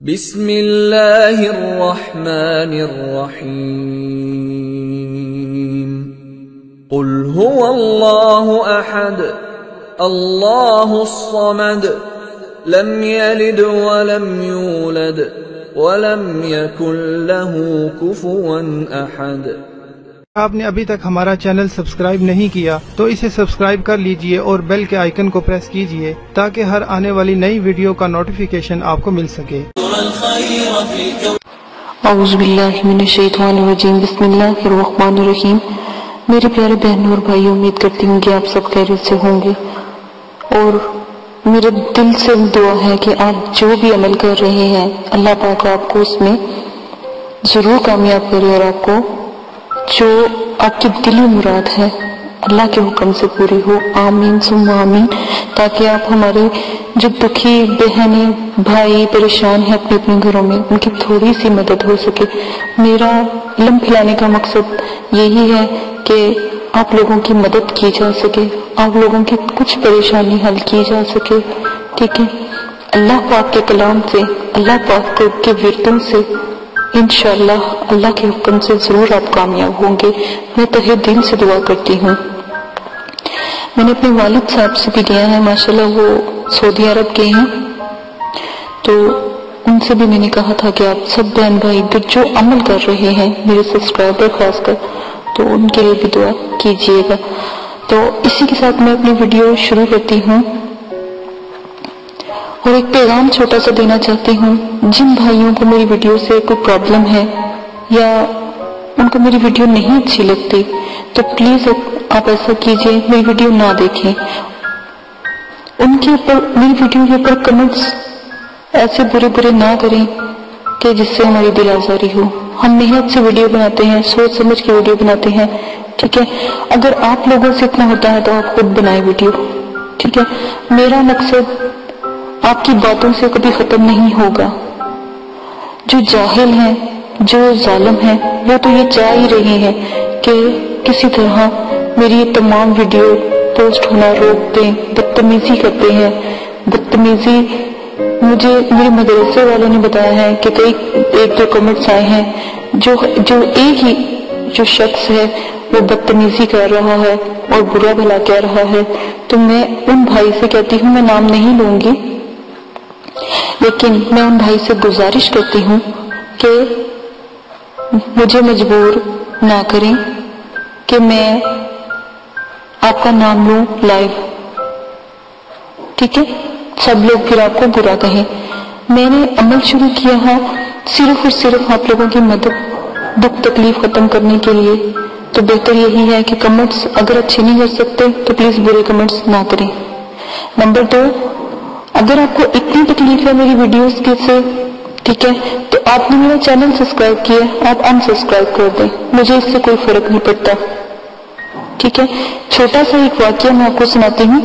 بسم اللہ الرحمن الرحیم قل هو اللہ احد اللہ الصمد لم یلد ولم یولد ولم یکن له کفوا احد۔ آپ نے ابھی تک ہمارا چینل سبسکرائب نہیں کیا تو اسے سبسکرائب کر لیجئے اور بیل کے آئیکن کو پریس کیجئے تاکہ ہر آنے والی نئی ویڈیو کا نوٹیفیکیشن آپ کو مل سکے۔ اعوذ باللہ من الشیطان الرجیم، بسم اللہ الرحمن الرحیم۔ میرے پیارے بہنوں اور بھائیوں، امید کرتی ہوں کہ آپ سب خیریت سے ہوں گے، اور میرے دل سے دعا ہے کہ آپ جو بھی عمل کر رہے ہیں اللہ پاک آپ کو اس میں ضرور کامیاب کرے، اور آپ کو جو آپ کی دلی مراد ہے اللہ کے حکم سے پوری ہو، آمین ثم آمین۔ تاکہ آپ ہمارے جو دکھی بہنیں بھائی پریشان ہیں اپنے اپنے گھروں میں، ان کی تھوڑی سی مدد ہو سکے۔ میرا علم پھیلانے کا مقصد یہی ہے کہ آپ لوگوں کی مدد کی جا سکے، آپ لوگوں کی کچھ پریشانی حل کی جا سکے، ٹھیک ہے۔ اللہ پاک کے کلام سے، اللہ پاک کے وردوں سے انشاءاللہ اللہ کے حکم سے ضرور آپ کامیاب ہوں گے۔ میں تہہ دل سے دعا کرتی ہوں۔ میں نے اپنے والد صاحب سے بھی لیا ہے، ماشاءاللہ وہ سعودی عرب کے ہیں، تو ان سے بھی میں نے کہا تھا کہ آپ سب بہن بھائی جو عمل کر رہے ہیں، میرے سبسکرائبر خاص کر، تو ان کے لیے بھی دعا کیجیے گا۔ تو اسی کے ساتھ میں اپنی ویڈیو شروع کرتی ہوں، اور ایک پیغام چھوٹا سا دینا چاہتی ہوں۔ جن بھائیوں کو میری ویڈیو سے کوئی پرابلم ہے یا ان کو میری ویڈیو نہیں اچھی لگتی، تو پلیز آپ ایسا کیجئے، میری ویڈیو نہ دیکھیں، ان کے اوپر میری ویڈیو کے اوپر کمنٹس ایسے برے نہ کریں کہ جس سے ہماری دل آزاری ہو۔ ہم محنت سے ویڈیو بناتے ہیں، سوچ سمجھ کے ویڈیو بناتے ہیں، ٹھیک ہے۔ اگر آپ لوگوں سے اتنا ہوتا ہے تو آپ خود بنائیں ویڈیو، ٹھیک ہے۔ میرا مقصد آپ کی باتوں سے کبھی ختم نہیں ہوگا۔ جو جاہل ہیں، جو ظالم ہیں، وہ تو یہ چاہ ہی رہے ہیں کہ کسی طرح میری یہ تمام ویڈیو پوسٹ ہونا روک دیں، بدتمیزی کرتے ہیں۔ بدتمیزی مجھے میرے مدرسے والوں نے بتایا ہے کہ ایک دو کمنٹس آئے ہیں جو ایک ہی جو شخص ہے وہ بدتمیزی کر رہا ہے اور برا بھلا کہہ رہا ہے۔ تو میں ان بھائی سے کہتی ہوں، میں نام نہیں لوں گی، لیکن میں ان بھائی سے گزارش کرتی ہوں کہ مجھے مجبور نہ کریں کہ میں آپ کا نام لوں لائیو، ٹھیک ہے۔ سب لوگ پھر آپ کو برا کہیں۔ میں نے عمل شروع کیا ہے صرف اور صرف آپ لوگوں کی مدد، دکھ تکلیف ختم کرنے کے لیے، تو بہتر یہی ہے کہ کمنٹس اگر اچھے نہیں کر سکتے تو پلیز برے کمنٹس نہ کریں۔ نمبر 2، اگر آپ کو اتنی تکلیف ہے میری ویڈیوز کے سے، ٹھیک ہے، تو آپ نے میرا چینل سبسکرائب کیا، آپ انسبسکرائب کر دیں، مجھے اس سے کوئی فرق نہیں پڑتا، ٹھیک ہے۔ چھوٹا سا ایک واقعہ میں آپ کو سناتی ہوں۔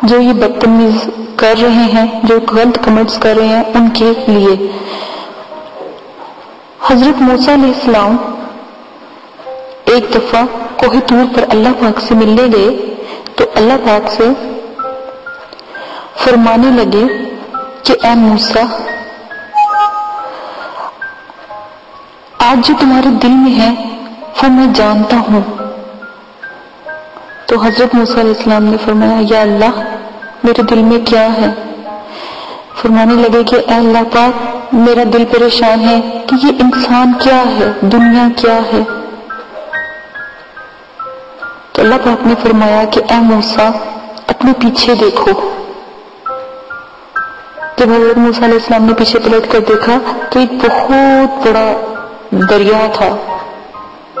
جو یہ بدتمیز کر رہے ہیں، جو غلط کمنٹس کر رہے ہیں، ان کے لیے حضرت موسیٰ علیہ السلام ایک دفعہ کوہ طور پر اللہ پاک سے ملنے گئے، تو اللہ پاک سے فرمانے لگے کہ اے موسیٰ، آج جو تمہارے دل میں ہے وہ میں جانتا ہوں۔ تو حضرت موسیٰ علیہ السلام نے فرمایا، یا اللہ میرے دل میں کیا ہے؟ فرمانے لگے کہ اے اللہ پاک، میرا دل پریشان ہے کہ یہ انسان کیا ہے، دنیا کیا ہے۔ تو اللہ پاک نے فرمایا کہ اے موسیٰ اپنے پیچھے دیکھو۔ جب حضرت موسیٰ علیہ السلام نے پیچھے پلٹ کر دیکھا تو ایک بہت بڑا دریا تھا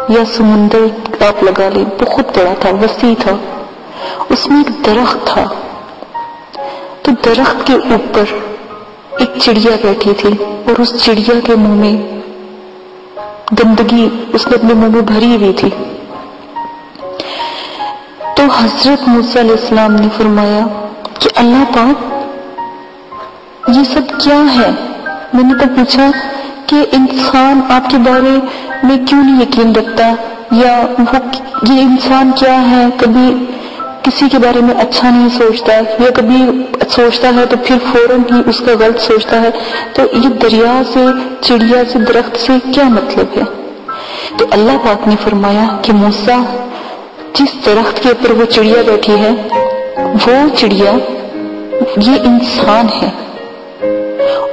یا سمندر آپ لگا لیں، بہت بڑا تھا، وسیع تھا، اس میں ایک درخت تھا۔ تو درخت کے اوپر ایک چڑیا بیٹھی تھی، اور اس چڑیا کے منہ میں گندگی اس نے اپنے منہ میں بھری ہوئی تھی۔ تو حضرت موسیٰ علیہ السلام نے فرمایا کہ اللہ پاک یہ سب کیا ہے؟ میں نے تو پوچھا کہ انسان آپ کے بارے میں کیوں نہیں یقین رکھتا، یا وہ یہ انسان کیا ہے، کبھی کسی کے بارے میں اچھا نہیں سوچتا یا کبھی سوچتا ہے تو پھر فوراً ہی اس کا غلط سوچتا ہے، تو یہ دریا سے، چڑیا سے، درخت سے کیا مطلب ہے؟ تو اللہ پاک نے فرمایا کہ موسیٰ، جس درخت کے اوپر وہ چڑیا بیٹھی ہے وہ چڑیا یہ انسان ہے،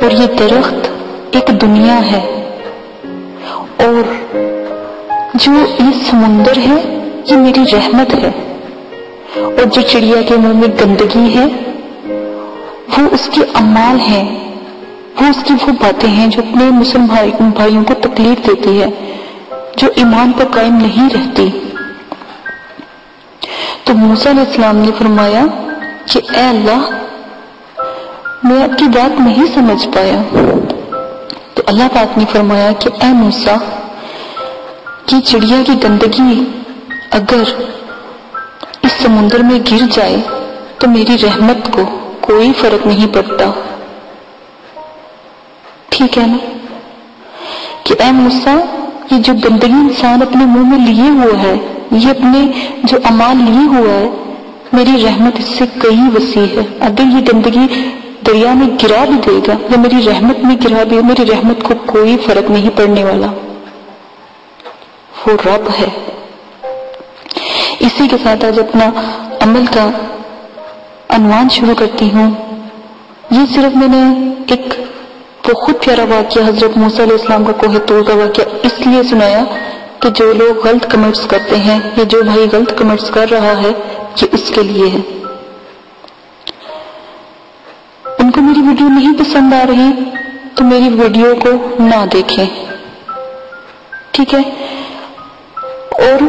اور یہ درخت ایک دنیا ہے، اور جو یہ سمندر ہے یہ میری رحمت ہے، اور جو چڑیا کے منہ میں گندگی ہے وہ اس کے اعمال ہیں، وہ اس کی وہ باتیں ہیں جو اپنے مسلم بھائیوں کو تکلیف دیتی ہے، جو ایمان پر قائم نہیں رہتی۔ تو موسیٰ علیہ السلام نے فرمایا کہ اے اللہ، میں آپ کی بات نہیں سمجھ پایا۔ تو اللہ پاک نے فرمایا کہ اے موسیٰ، کہ چڑیا کی گندگی اگر اس سمندر میں گر جائے تو میری رحمت کو کوئی فرق نہیں پڑتا، ٹھیک ہے نا؟ کہ اے موسیٰ، یہ جو گندگی انسان اپنے منہ میں لیے ہوا ہے، یہ اپنے جو اعمال لیے ہوا ہے، میری رحمت اس سے کئی وسیع ہے۔ اگر یہ گندگی دریا میں گرا بھی دے گا یا میری رحمت میں گرا بھی، میری رحمت کو کوئی فرق نہیں پڑنے والا، وہ رب ہے۔ اسی کے ساتھ آج اپنا عمل کا عنوان شروع کرتی ہوں۔ یہ صرف میں نے ایک بہت پیارا واقعہ حضرت موسیٰ علیہ السلام کا کوہ طور کا واقعہ اس لیے سنایا کہ جو لوگ غلط کمنٹس کرتے ہیں یا جو بھائی غلط کمنٹس کر رہا ہے، یہ اس کے لیے ہے۔ ان کو میری ویڈیو نہیں پسند آ رہی تو میری ویڈیو کو نہ دیکھیں، ٹھیک ہے؟ اور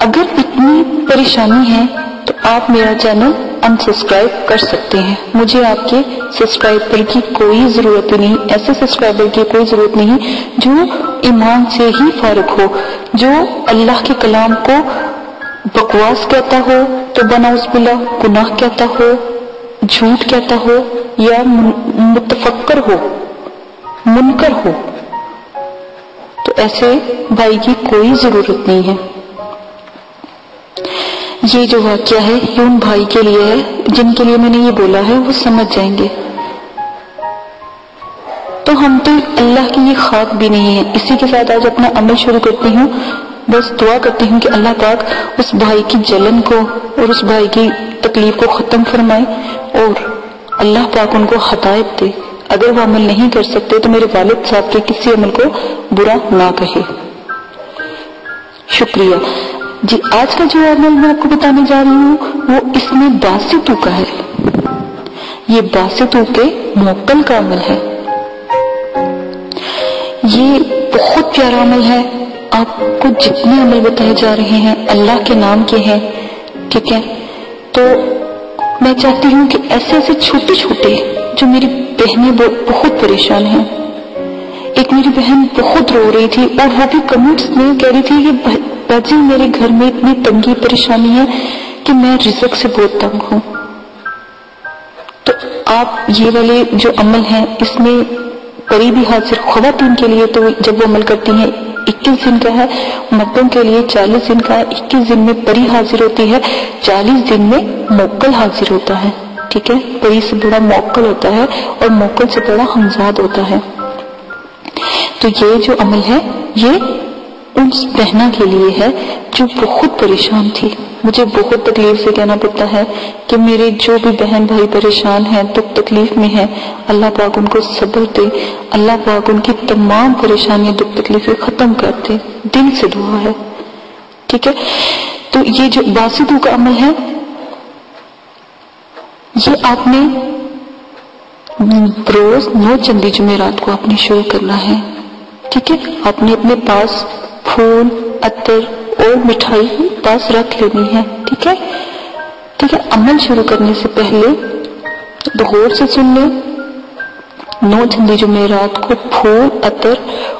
اگر اتنی پریشانی ہے تو آپ میرا چینل انسبسکرائب کر سکتے ہیں، مجھے آپ کے سبسکرائبر کی کوئی ضرورت نہیں، ایسے سبسکرائبر کی کوئی ضرورت نہیں جو ایمان سے ہی فارغ ہو، جو اللہ کے کلام کو بکواس کہتا ہو تو بناؤز باللہ گناہ کہتا ہو، جھوٹ کہتا ہو، یا متفکر ہو، منکر ہو، تو ایسے بھائی کی کوئی ضرورت نہیں ہے۔ یہ جو واقعہ ہے یہ ان بھائی کے لیے ہے جن کے لیے میں نے یہ بولا ہے، وہ سمجھ جائیں گے۔ تو ہم تو اللہ کی یہ خاک بھی نہیں ہے۔ اسی کے ساتھ آج اپنا عمل شروع کرتی ہوں۔ بس دعا کرتی ہوں کہ اللہ پاک اس بھائی کی جلن کو اور اس بھائی کی تکلیف کو ختم فرمائے، اور اللہ پاک ان کو ہدایت دے۔ اگر وہ عمل نہیں کر سکتے تو میرے والد صاحب کے کسی عمل کو برا نہ کہے۔ شکریہ جی۔ آج کا جو عمل میں آپ کو بتانے جا رہی ہوں وہ اس میں باسطو کا ہے۔ یہ باسطو کے موکل کا عمل ہے۔ یہ بہت پیارا عمل ہے۔ آپ کو جتنے عمل بتائے جا رہے ہیں اللہ کے نام کے ہیں، ٹھیک ہے؟ تو میں چاہتی ہوں کہ ایسے ایسے چھوٹے چھوٹے جو میری بہنیں بہت پریشان ہیں، ایک میری بہن بہت رو رہی تھی اور وہ بھی کمنٹس میں کہہ رہی تھی کہ باجی میرے گھر میں اتنی تنگی پریشانی ہے کہ میں رزق سے بہت تنگ ہوں۔ تو آپ یہ والے جو عمل ہیں اس میں پری بھی حاضر، خواتین کے لیے تو جب وہ عمل کرتی ہیں 21 دن کا ہے، مردوں کے لیے 40 دن کا ہے۔ 21 دن میں پری حاضر ہوتی ہے، 40 دن میں موکل حاضر ہوتا ہے، ٹھیک ہے؟ پری سے بڑا موکل ہوتا ہے اور موکل سے بڑا ہمزاد ہوتا ہے۔ تو یہ جو عمل ہے یہ ان بہنوں کے لیے ہے جو بہت پریشان تھی۔ مجھے بہت تکلیف سے کہنا پڑتا ہے کہ میرے جو بھی بہن بھائی پریشان ہیں، دکھ تکلیف میں ہیں، اللہ پاک ان کو صبر دے، اللہ پاک ان کی تمام پریشانیاں دکھ تکلیفیں ختم کر دے، دل سے دعا ہے، ٹھیک ہے؟ تو یہ جو باسطو کا عمل ہے یہ آپ نے روز 9 چندی جمعرات کو آپ نے شروع کرنا ہے، ٹھیک ہے؟ آپ نے اپنے پاس پھول، عطر اور مٹھائی پاس رکھ لینی ہے، ٹھیک ہے؟ ٹھیک ہے؟ عمل شروع کرنے سے پہلے غور سے سن لیں، 9 چندی جمعرات کو پھول، عطر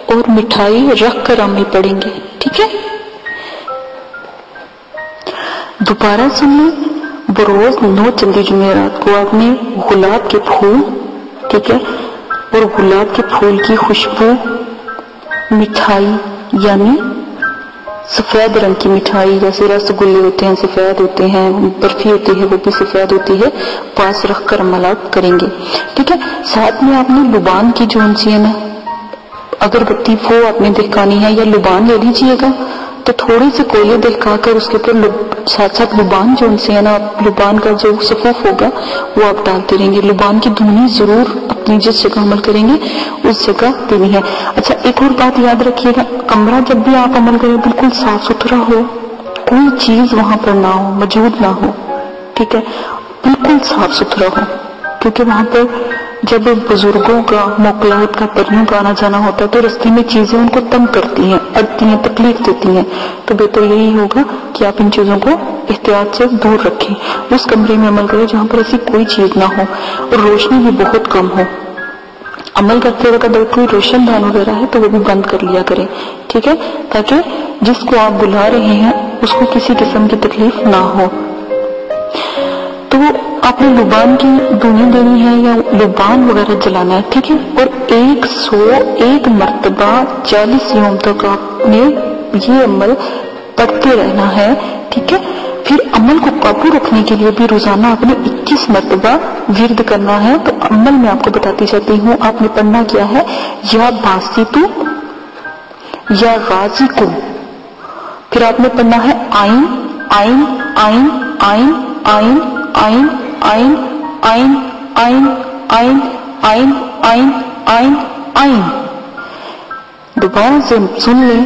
اور مٹھائی رکھ کر عمل پڑھیں گے، ٹھیک ہے؟ دوبارہ سن لیں، بروز 9 چندی جمعرات کو آپ نے گلاب کے پھول، ٹھیک ہے، اور گلاب کے پھول کی خوشبو، مٹھائی یعنی سفید رنگ کی مٹھائی جیسے رس گلے ہوتے ہیں سفید ہوتے ہیں، برفی ہوتی ہے وہ بھی سفید ہوتی ہے، پاس رکھ کر عمل آپ کریں گے. ٹھیک ہے. ساتھ میں آپ نے لبان کی جو سی ہے نا اگربتی وہ آپ نے دہکانی ہے، یا لبان لے لیجیے گا تو تھوڑی سی کوئلے دہکا کر اس کے اوپر ساتھ ساتھ لبان جو ان سے ہے نا لبان کا جو صفوف ہوگا وہ آپ ڈالتے رہیں گے. لبان کی دھونی ضرور اپنی جس جگہ عمل کریں گے اس جگہ دینی ہے. اچھا ایک اور بات یاد رکھیے گا، کمرہ جب بھی آپ عمل کریں بالکل صاف ستھرا ہو، کوئی چیز وہاں پر نہ ہو، موجود نہ ہو. ٹھیک ہے. بالکل صاف ستھرا ہو، کیونکہ وہاں پر جب بزرگوں کا موکلات کا پریوں کا آنا جانا ہوتا ہے تو رستے میں چیزیں ان کو تنگ کرتی ہیں، اڑتی ہیں، تکلیف دیتی ہیں. تو بہتر یہی ہوگا کہ آپ ان چیزوں کو احتیاط سے دور رکھیں. اس کمرے میں عمل کریں جہاں پر ایسی کوئی چیز نہ ہو اور روشنی بھی بہت کم ہو. عمل کرتے وقت اگر کوئی روشن دان وغیرہ ہے تو وہ بھی بند کر لیا کریں. ٹھیک ہے. تاکہ جس کو آپ بلا رہے ہیں اس کو کسی قسم کی تکلیف نہ ہو. تو آپ نے لبان کی دھونی دینی ہے یا لبان وغیرہ جلانا ہے. ٹھیک ہے. اور 101 مرتبہ 40 یوم تک آپ نے یہ عمل پڑھتے رہنا ہے. ٹھیک ہے. پھر عمل کو قابو رکھنے کے لیے بھی روزانہ آپ نے 21 مرتبہ ورد کرنا ہے. تو عمل میں آپ کو بتاتی جاتی ہوں. آپ نے پڑھنا کیا ہے، یا باسطو یا غازی کو. پھر آپ نے پڑھنا ہے آئین آئین آئین آئین آئین آئین آئین آئین آئین آئین آئین آئین آئین آئین. دوبارہ سے سن لیں،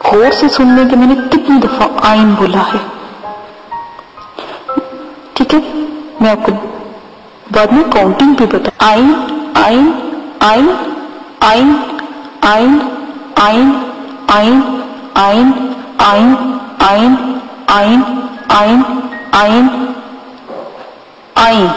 غور سے سن لیں کہ میں نے کتنی دفعہ آئین بولا ہے. ٹھیک ہے. میں آپ کو بعد میں کاؤنٹنگ بھی بتا. آئین آئین آئین آئین آئین آئین آئین آئین آئین آئین آئین آئین آئین آئین.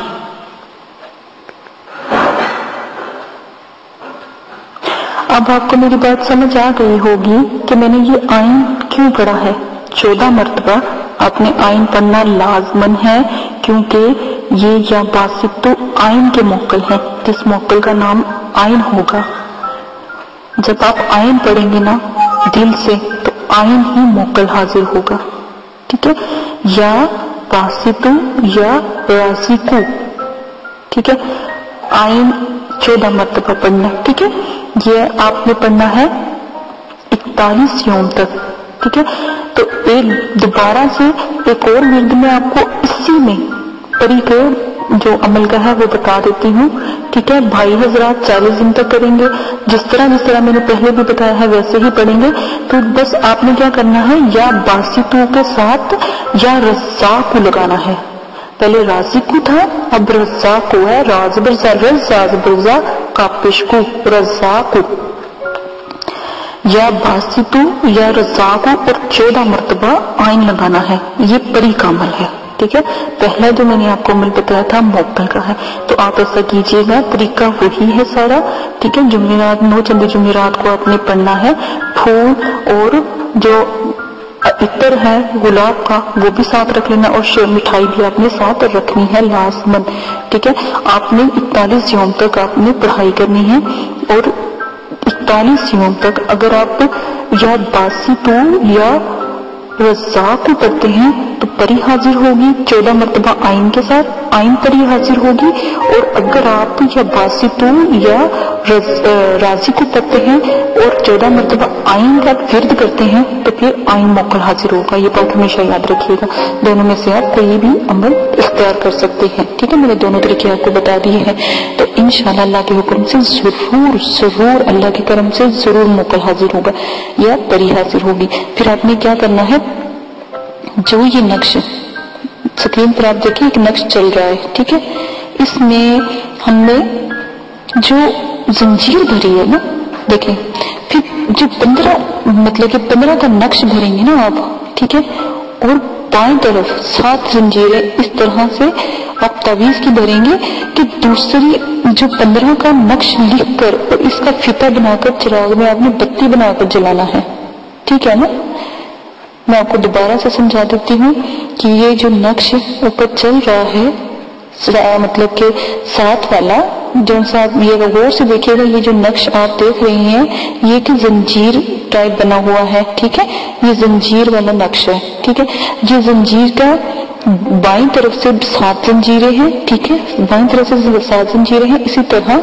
اب آپ کو میری بات سمجھ آ گئی ہوگی کہ میں نے یہ آئین کیوں پڑھا ہے. 14 مرتبہ آپ نے آئین پڑھنا لازمن ہے، کیونکہ یہ یا باسط تو آئین کے موکل ہیں، جس موکل کا نام آئین ہوگا. جب آپ آئین پڑھیں گے نا دل سے تو آئین ہی موکل حاضر ہوگا. ٹھیک ہے. یا باسط یا رازقو. ٹھیک ہے. آئین 14 مرتبہ پڑھنا. ٹھیک ہے. یہ آپ نے پڑھنا ہے 41 یوم تک. ٹھیک ہے. تو ایک دوبارہ سے ایک اور ورد میں آپ کو اسی میں طریقے جو عمل کا ہے وہ بتا دیتی ہوں. ٹھیک ہے. بھائی حضرات 40 دن تک کریں گے جس طرح میں نے پہلے بھی بتایا ہے ویسے ہی پڑھیں گے. تو بس آپ نے کیا کرنا ہے، یا باسطو کے ساتھ یا رزاق کو لگانا ہے. پہلے رازق کو تھا، اب رزاق کو ہے. راز برزا رزاز برزا کاپش کو رزاق کو. یا باسطو یا رزاق اور 14 مرتبہ آئین لگانا ہے. یہ پری کا عمل ہے. ٹھیک ہے. پہلا جو میں نے آپ کو عمل بتایا تھا موکل کا ہے. تو آپ ایسا کیجئے گا، طریقہ وہی ہے سارا. ٹھیک ہے. جمعرات 9 چند جمعرات کو آپ نے پڑھنا ہے. پھول اور جو عطر ہے گلاب کا وہ بھی ساتھ رکھ لینا، اور مٹھائی بھی آپ نے ساتھ رکھنی ہے لازمن. ٹھیک ہے. آپ نے 41 یوم تک آپ نے پڑھائی کرنی ہے. اور 41 یوم تک اگر آپ یا باسطو یا رزاق کو پڑھتے ہیں تو پری حاضر ہوگی 14 مرتبہ آئین کے ساتھ، آئین پری حاضر ہوگی. اور اگر آپ یا باسطو یا رازی کو پڑھتے ہیں اور 14 مرتبہ آئین کا ورد کرتے ہیں تو پھر آئین موکل حاضر ہوگا. یہ بات ہمیشہ یاد رکھیے گا. دونوں میں سے آپ کوئی بھی عمل اختیار کر سکتے ہیں. ٹھیک ہے. میں نے دونوں طریقے آپ کو بتا دیے ہیں. تو انشاءاللہ اللہ کے حکم سے ضرور اللہ کے کرم سے ضرور موکل حاضر ہوگا یا پری حاضر ہوگی. پھر آپ نے کیا کرنا ہے، جو یہ نقش سکرین پر آپ دیکھیں ایک نقش چل رہا ہے. ٹھیک ہے. اس میں ہم نے جو زنجیر بھری ہے نا، دیکھیں پھر جو 15 کا نقش بھریں گے نا آپ. ٹھیک ہے. اور بائیں طرف 7 زنجیریں اس طرح سے آپ تعویذ کی بھریں گے کہ دوسری جو 15 کا نقش لکھ کر اور اس کا فتا بنا کر چراغ میں آپ نے بتی بنا کر جلانا ہے. ٹھیک ہے نا. میں آپ کو دوبارہ سے سمجھا دیتی ہوں کہ یہ جو نقش اوپر چل رہا ہے، مطلب کہ 7 والا جو ساتھ، یہ غور سے دیکھیے گا، یہ جو نقش آپ دیکھ رہے ہیں یہ کہ زنجیر ٹائپ بنا ہوا ہے، ٹھیک ہے، یہ زنجیر والا نقش ہے، ٹھیک ہے، یہ زنجیر کا بائیں طرف سے 7 زنجیریں ہیں، ٹھیک ہے، بائیں طرف سے 7 زنجیریں ہیں. اسی طرح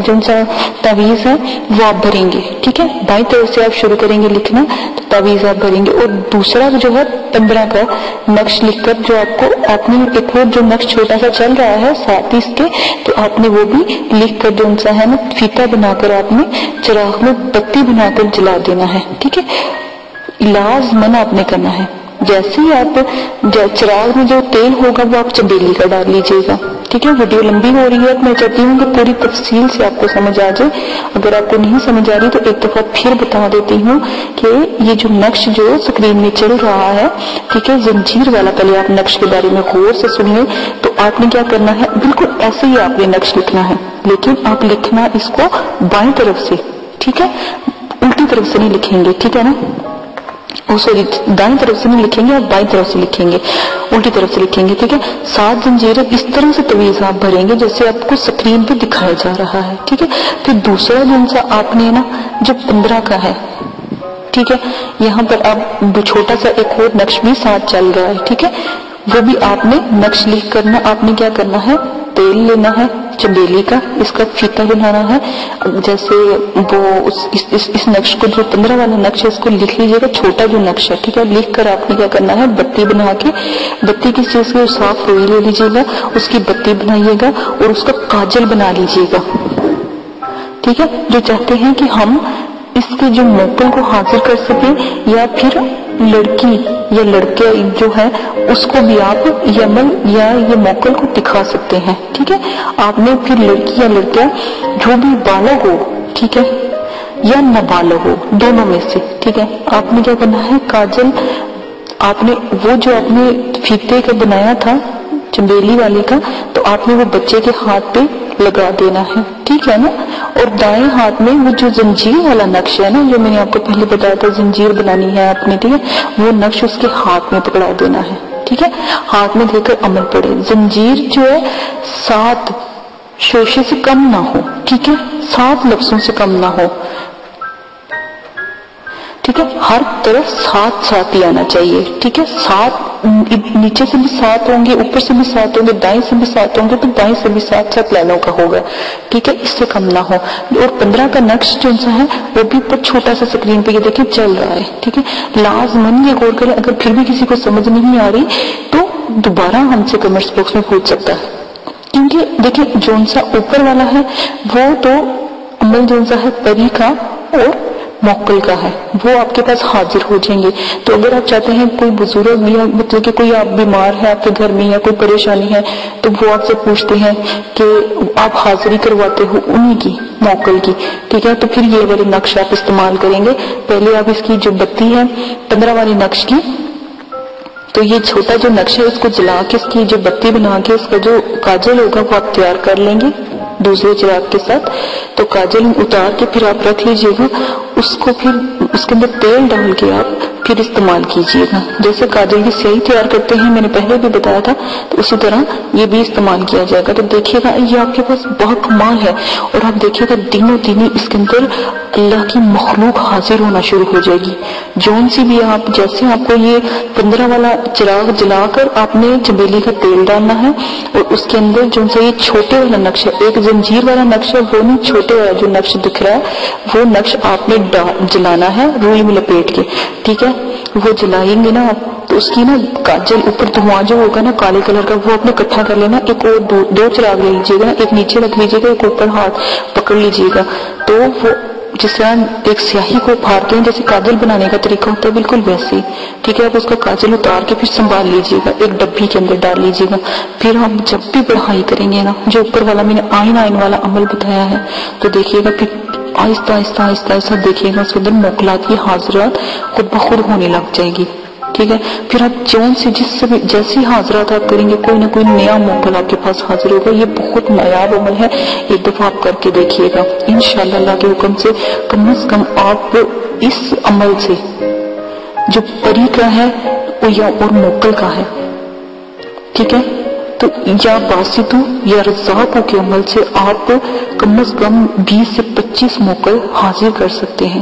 جو سا تعویذ ہے وہ آپ بھریں گے، ٹھیک ہے، بائیں طرف سے آپ شروع کریں گے لکھنا تو تعویذ آپ بھریں گے. اور دوسرا جو ہے 15 کا نقش لکھ کر جو آپ نے ایک اور جو نقش چھوٹا سا چل رہا ہے ساتھ اس کے، تو آپ نے وہ بھی لکھ کر جو سا ہے نا فیتا بنا کر آپ نے چراغ میں بتی بنا کر جلا دینا ہے، ٹھیک ہے. لازمن آپ نے کرنا ہے. جیسے ہی آپ چراغ میں جو تیل ہوگا وہ آپ چنبیلی کا ڈال لیجئے گا، ٹھیک ہے. ویڈیو لمبی ہو رہی ہے، میں چاہتی ہوں کہ پوری تفصیل سے آپ کو سمجھ آ جائے. اگر آپ کو نہیں سمجھ آ رہی تو ایک دفعہ پھر بتا دیتی ہوں کہ یہ جو نقش جو اسکرین میں چل رہا ہے، ٹھیک ہے، زنجیر والا، پہلے آپ نقش کے بارے میں غور سے سن لیں. تو آپ نے کیا کرنا ہے، بالکل ایسے ہی آپ نے نقش لکھنا ہے، لیکن آپ لکھنا اس کو بائیں طرف سے، ٹھیک ہے، الٹی طرف سے نہیں لکھیں گے، ٹھیک ہے نا. سوری، دائیں طرف سے نہیں لکھیں گے، آپ بائیں طرف سے لکھیں گے، الٹی طرف سے لکھیں گے، ٹھیک ہے. 7 زنجیریں اس طرح سے تعویذ آپ بھریں گے جیسے آپ کو سکرین پہ دکھایا جا رہا ہے، ٹھیک ہے. پھر دوسرا جن سا آپ نے نا جو 15 کا ہے، ٹھیک ہے، یہاں پر آپ چھوٹا سا ایک اور نقش بھی ساتھ چل رہا ہے، ٹھیک ہے، وہ بھی آپ نے نقش لکھ کرنا. آپ نے کیا کرنا ہے، تیل لینا ہے چنبیلی کا، اس کا فیتا بنانا ہے. جیسے وہ اس نقش کو جو 15 والا نقش ہے اس کو لکھ لیجیے گا، چھوٹا جو نقش ہے، ٹھیک ہے. لکھ کر آپ نے کیا کرنا ہے، بتی بنا کے، بتی کس چیز کی، صاف روئی لے لیجیے گا، اس کی بتی بنائیے گا اور اس کا کاجل بنا لیجیے گا، ٹھیک ہے. جو چاہتے ہیں کہ ہم اس کے جو موکل کو حاضر کر سکیں، یا پھر لڑکی یا لڑکے جو ہے اس کو بھی آپ یہ عمل یا یہ موکل کو دکھا سکتے ہیں، ٹھیک ہے. آپ نے پھر لڑکی یا لڑکا جو بھی بالغ ہو، ٹھیک ہے، یا نابالغ ہو، دونوں میں سے، ٹھیک ہے، آپ نے کیا کرنا ہے، کاجل آپ نے وہ جو آپ نے فیتے کا بنایا تھا چنبیلی والے کا، تو آپ نے وہ بچے کے ہاتھ پہ لگا دینا ہے، ٹھیک ہے نا. اور دائیں ہاتھ میں وہ جو زنجیر والا نقش ہے نا، جو میں نے آپ کو پہلے بتایا تھا زنجیر بنانی ہے آپ نے، ٹھیک ہے، وہ نقش اس کے ہاتھ میں پکڑا دینا ہے، ٹھیک ہے. ہاتھ میں دے کر عمل پڑے. زنجیر جو ہے 7 شوشے سے کم نہ ہو، ٹھیک ہے، 7 لفظوں سے کم نہ ہو، ٹھیک ہے. ہر طرف 7 ہی آنا چاہیے، ٹھیک ہے. 7 نیچے سے بھی 7 ہوں گے، اوپر سے بھی 7 ہوں گے، دائیں سے بھی 7 ہوں گے، تو دائیں سے بھی 7 لائنوں کا ہوگا، ٹھیک ہے، اس سے کم نہ ہو. اور 15 کا نقش جو ہے وہ بھی پر چھوٹا سا اسکرین پہ یہ دیکھیں چل رہا ہے، ٹھیک ہے. لازمن یہ غور کریں، اگر پھر بھی کسی کو سمجھ نہیں آ رہی تو دوبارہ ہم سے کمنٹس باکس میں پوچھ سکتا ہے. کیونکہ دیکھیں جون سا اوپر والا ہے وہ تو عمل جون سا ہے پری کا اور موکل کا ہے، وہ آپ کے پاس حاضر ہو جائیں گے. تو اگر آپ چاہتے ہیں کوئی بزرگ یا مطلب کہ کوئی آپ بیمار ہے آپ کے گھر میں یا کوئی پریشانی ہے تو وہ آپ سے پوچھتے ہیں کہ آپ حاضری کرواتے ہو انہی کی موکل کی، ٹھیک ہے. تو پھر یہ والے نقش آپ استعمال کریں گے. پہلے آپ اس کی جو بتی ہے 15 والے نقش کی، تو یہ چھوٹا جو نقش ہے اس کو جلا کے اس کی جو بتی بنا کے اس کا جو کاجل ہوگا وہ آپ تیار کر لیں گے دوسرے چراغ کے ساتھ. تو کاجل اتار کے پھر آپ رکھ لیجئے گا، اس کو پھر اس کے اندر تیل ڈال کے آپ پھر استعمال کیجئے گا. جیسے کاجل کی سیاہی تیار کرتے ہیں میں نے پہلے بھی بتایا تھا، تو اسی طرح یہ بھی استعمال کیا جائے گا. تو دیکھیے گا یہ آپ کے پاس بہت کمال ہے، اور آپ دیکھیے گا دنوں دن اس کے اندر اللہ کی مخلوق حاضر ہونا شروع ہو جائے گی. جون سی بھی آپ جیسے آپ کو یہ 15 والا چراغ جلا کر آپ نے چنبیلی کا تیل ڈالنا ہے، اور اس کے اندر جو سا یہ چھوٹے والا نقش ہے، ایک زنجیر والا نقش ہے وہ نہیں، چھوٹے والا جو نقش دکھ رہا ہے وہ نقش آپ نے جلانا ہے روئی میں لپیٹ کے، ٹھیک ہے. وہ جلائیں گے نا آپ تو اس کی نا کاجل اوپر دھواں جو ہوگا نا کالے کلر کا وہ آپ نے اکٹھا کر لینا. ایک اور دو چراغ لے لیجیے گا، ایک نیچے رکھ لیجیے گا، ایک اوپر ہاتھ پکڑ لیجیے گا. تو وہ جس طرح ایک سیاہی کو پھاڑتے ہیں جیسے کاجل بنانے کا طریقہ ہوتا ہے بالکل ویسے ہی، ٹھیک ہے. آپ اس کا کاجل اتار کے پھر سنبھال لیجیے گا، ایک ڈبی کے اندر ڈال لیجیے گا. پھر ہم جب بھی پڑھائی کریں گے نا جو اوپر والا میں نے آئین والا عمل بتایا ہے تو دیکھیے گا پھر آہستہ آہستہ آہستہ آہستہ دیکھیے گا اس کے اندر موکلات کی حاضرات خود بخود ہونے لگ جائے گی، ٹھیک ہے. پھر آپ جون سے جس سے بھی جیسی حاضرات آپ کریں گے کوئی نہ کوئی نیا موکل آپ کے پاس حاضر ہوگا. یہ بہت نایاب عمل ہے، ایک دفعہ آپ کر کے دیکھیے گا انشاءاللہ اللہ کے حکم سے. کم از کم آپ اس عمل سے جو پری کا ہے یا اور موکل کا ہے، ٹھیک ہے، تو یا باسطو یا رزاقوں کے عمل سے آپ کم از کم 20 سے 25 موکل حاضر کر سکتے ہیں.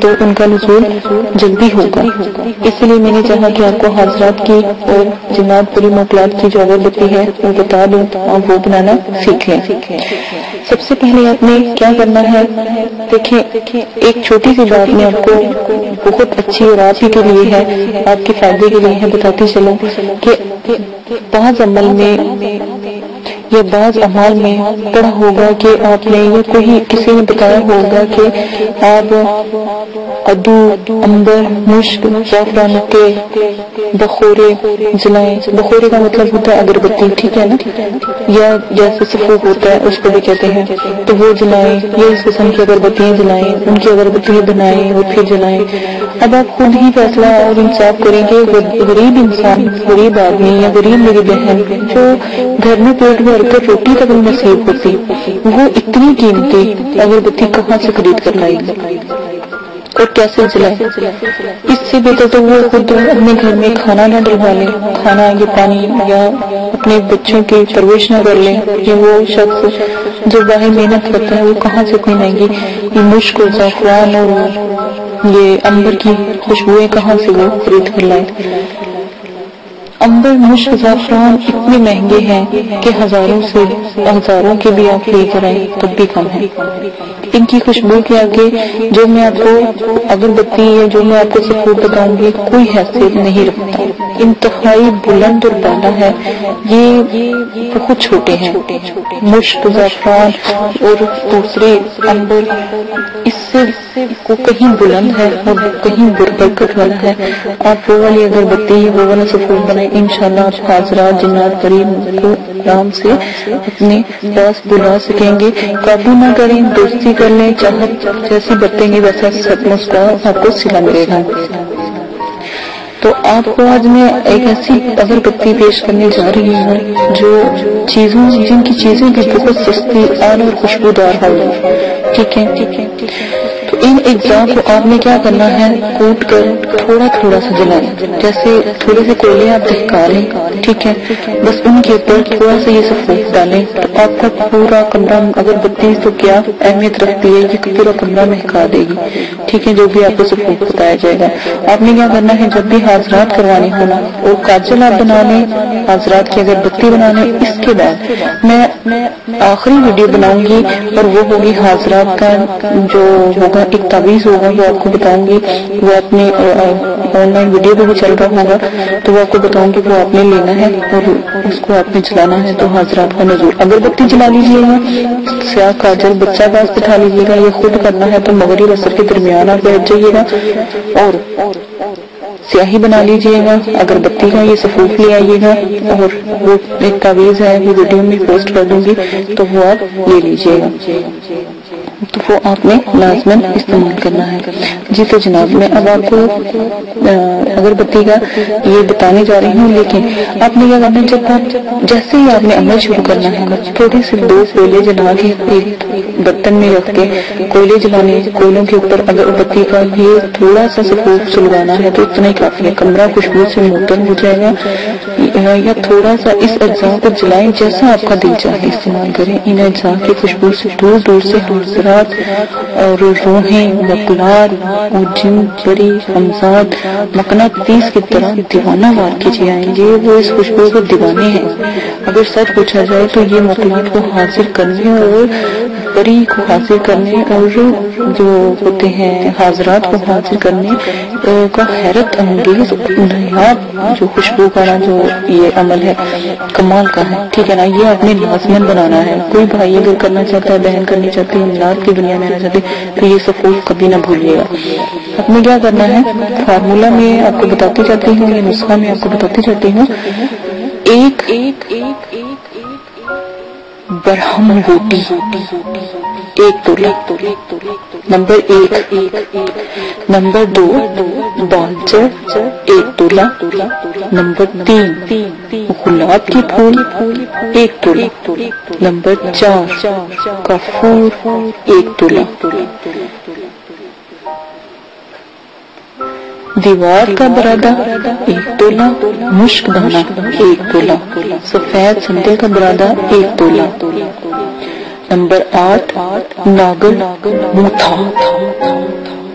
تو ان کا نزول جلدی ہوگا. اس لیے میں نے چاہا کہ آپ کو حاضرات کی اور جنات پوری موکلات کی جو اگربتی ہے وہ بتا دوں، آپ وہ بنانا سیکھ لیں. سب سے پہلے آپ نے کیا کرنا ہے، دیکھیں ایک چھوٹی سی بات میں آپ کو بہت اچھی اور آپ ہی کے لیے ہے، آپ کے فائدے کے لیے ہے، بتاتی چلوں کہ بعض عمل میں یا بعض اعمال میں پڑھا ہوگا کہ آپ نے یا کوئی کسی نے بتایا ہوگا کہ آپ ادو، عنبر، مشک، زعفران کے بخورے جلائیں. بخورے کا مطلب ہوتا ہے اگربتی، ٹھیک ہے نا، یا جیسے سفوف ہوتا ہے اس کو بھی کہتے ہیں، تو وہ جلائیں یا اس قسم کی اگربتیاں جلائیں، ان کی اگربتیاں بنائیں اور پھر جلائیں. اب آپ خود ہی فیصلہ اور انصاف کریں گے. غریب انسان، غریب آدمی یا غریب میری بہن جو گھر میں پیٹ بھر کر روٹی تک نصیب ہوتی، وہ اتنی قیمتی اگربتی کہاں سے خرید کر لائے گی اور کیسے جلائے؟ اس سے بہتر تو وہ خود اپنے گھر میں کھانا نہ ڈلوا لے، کھانا یا پانی یا اپنے بچوں کی پرورش نہ کر لے. یہ وہ شخص جو باہر محنت کرتا ہے وہ کہاں سے اتنی مہنگی یہ مشک اور زعفران اور یہ عنبر کی خوشبوئیں کہاں سے وہ خرید کر لائے؟ عنبر، مشک، زعفران اتنے مہنگے ہیں کہ ہزاروں کے بھی آپ لے کر آئیں تب بھی کم ہے. ان کی خوشبو کے آگے جو میں آپ کو اگربتی یا جو میں آپ کو سفور بتاؤں گی کوئی حیثیت نہیں رکھتا. انتہائی بلند اور بالا ہے، یہ بہت چھوٹے ہیں. مشک، زعفران اور دوسرے عنبر اس سے کو کہیں بلند ہے اور کہیں برکت والا ہے. آپ وہ والی اگربتی وہ والا سفور بنائیں، انشاءاللہ آپ حاضرات جنات قریب کو آرام سے اپنے پاس بلا سکیں گے. قابو نہ کریں، دوستی کر لیں، چاہت جیسی برتیں گے ویسا مسکراہٹ آپ کو سلا ملے گا. تو آپ کو آج میں ایک ایسی اگربتی پیش کرنے جا رہی ہوں جو جن کی چیزیں بھی بہت سستی اعلی اور خوشبودار ہوگی. ٹھیک ہے، تو ان اجزاء کو آپ نے کیا کرنا ہے، کوٹ کر تھوڑا تھوڑا سا جلائیں. جیسے تھوڑے سے کوئلے آپ دہکا لیں، ٹھیک ہے، بس ان کے اوپر تھوڑا سا یہ سفید ڈالیں تو آپ کا پورا کمرہ، اگربتی تو کیا اہمیت رکھتی ہے، یہ پورا کمرہ مہکا دے گی. ٹھیک ہے، جو بھی آپ کو سفید بتایا جائے گا. آپ نے کیا کرنا ہے، جب بھی حاضرات کروانی ہونا اور کاجل آپ بنا لیں، حاضرات کی اگربتی بنا لیں. اس کے بعد میں آخری ویڈیو بناؤں گی اور وہ ہوگی حاضرات کا جو ہوگا ایک تعویذ ہوگا وہ آپ کو بتاؤں گی. وہ اپنے آن لائن ویڈیو پہ بھی چل رہا ہوگا تو وہ آپ کو بتاؤں گی، وہ آپ نے لینا ہے اور اس کو آپ نے جلانا ہے. تو حاضرات کا نزول اگربتی جلا لیجیے گا، سیاہ کاجل بچہ پاس بٹھا لیجیے گا. یہ خود کرنا ہے تو مغرب عصر کے درمیان آپ بیٹھ جائیے گا اور سیاہی بنا لیجیے گا. اگربتی کا یہ سفوف لے آئیے گا اور وہ ایک تعویذ ہے وہ ویڈیو میں پوسٹ کر دوں گی تو وہ آپ لے لیجیے گا. تو وہ آپ نے لازماً استعمال کرنا ہے. جی تو جناب میں اب آپ کو اگربتی کا یہ بتانے جا رہی ہوں، لیکن آپ نے کیا کرنا ہے، جب آپ جیسے ہی آپ نے عمل شروع کرنا ہے تھوڑے سے 2 کوئلے جلا کے ایک برتن میں رکھ کے کوئلے جلانے، کوئلوں کے اوپر اگربتی کا یہ تھوڑا سا سفوف سلوانا ہے تو اتنا ہی کافی ہے. کمرہ خوشبو سے معطر ہو جائے گا. یا تھوڑا سا اس اجزاء کو جلائیں، جیسا آپ کا دل چاہے استعمال کریں. ان اجزاء کی خوشبو سے دور دور سے حاضرات اور روحیں، مقلات اور جن پری ہمزاد مقناطیس کی طرح دیوانہ وار کیجیے آئیں گے. وہ اس خوشبو کے دیوانے ہیں. اگر سچ پوچھا جائے تو یہ مقلات کو حاضر کرنے اور پری کو حاضر کرنے اور جو ہوتے ہیں حاضرات کو حاضر کرنے کا حیرت انگیز نایاب جو خوشبو کا جو یہ عمل ہے کمال کا ہے. ٹھیک ہے نا، یہ آپ نے لازماً بنانا ہے. کوئی بھائی اگر کرنا چاہتا ہے، بہن کرنی چاہتی ہے، امداد کی دنیا میں آنا چاہتے تو یہ سفوف کبھی نہ بھولیے گا. آپ نے کیا کرنا ہے، فارمولہ میں آپ کو بتاتی جاتی ہوں، یہ نسخہ میں آپ کو بتاتی جاتی ہوں. ایک برہم روٹی 1 تولا. نمبر 1. نمبر 2 بالچر 1 تولا. نمبر 3 گلاب کے پھول 1 تولا. نمبر 4 کافور 1 تولا. دیوار کا برادہ 1 تولا. مشک دانا 1 تولا. سفید سندے کا برادہ 1 تولا. نمبر 8 ناگل موتھا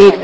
1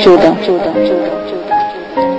14।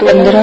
15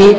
1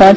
5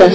10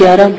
11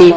1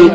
1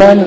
5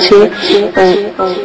6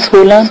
16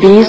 20